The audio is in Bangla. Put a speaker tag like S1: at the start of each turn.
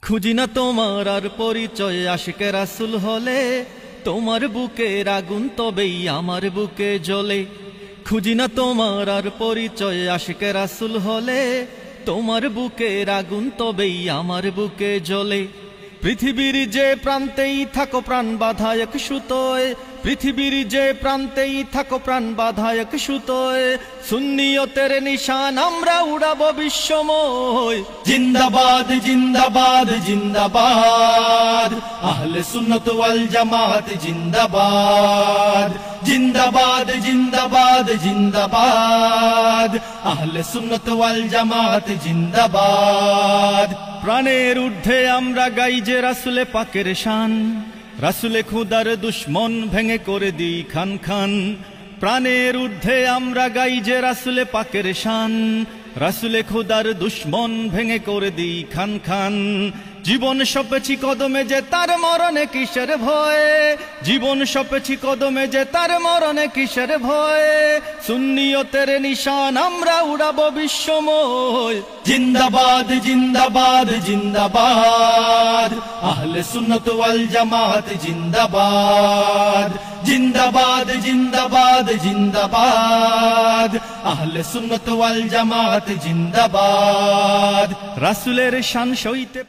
S1: খুঁজি না তোমার আর পরিচয়, আশিকে রাসূল হলে তোমার বুকের আগুন তবেই আমার বুকে জ্বলে। খুঁজি না তোমার আর পরিচয়, আশিকে রাসূল হলে তোমার বুকের আগুন তবেই আমার বুকে জ্বলে। পৃথিবীর যে প্রান্তেই থাকো প্রাণ বাঁধা এক সুতোয়, পৃথিবীর যে প্রান্তেই থাকো প্রাণ বাঁধা এক সুতোয়, সুন্নিয়তের নিশান আমরা উড়াবো বিশ্বময়।
S2: জিন্দাবাদ জিন্দাবাদ জিন্দাবাদ, আহলে সুন্নাত ওয়াল জামাত জিন্দাবাদ। জিন্দাবাদ জিন্দাবাদ জিন্দাবাদ, আহলে সুন্নাত ওয়াল জামাত জিন্দাবাদ।
S1: প্রাণের ঊর্ধ্বে আমরা গাই যে রাসূলে পাকের শান, রাসূলে খুদার দুশমন ভেঙে করে দিই খান খান। প্রাণের ঊর্ধ্বে আমরা গাই যে রাসূলে পাকের শান, রাসূলে খুদার দুশমন ভেঙে করে দিই খান খান। জীবন সপেছি কদমে যে তার মরণে কিসের ভয়, জীবন সপেছি কদমে যে তার মরণে কিসের ভয়। সুন্নিয়তের নিশান আমরা উড়াবো বিশ্বময়।
S2: জিন্দাবাদ জিন্দাবাদ জিন্দাবাদ, আহলে সুন্নাত ওয়াল জামাত জিন্দাবাদ। জিন্দাবাদ জিন্দাবাদ জিন্দাবাদ, আহলে সুন্নাত ওয়াল জামাত জিন্দাবাদ।
S1: রাসূলের শান সইতে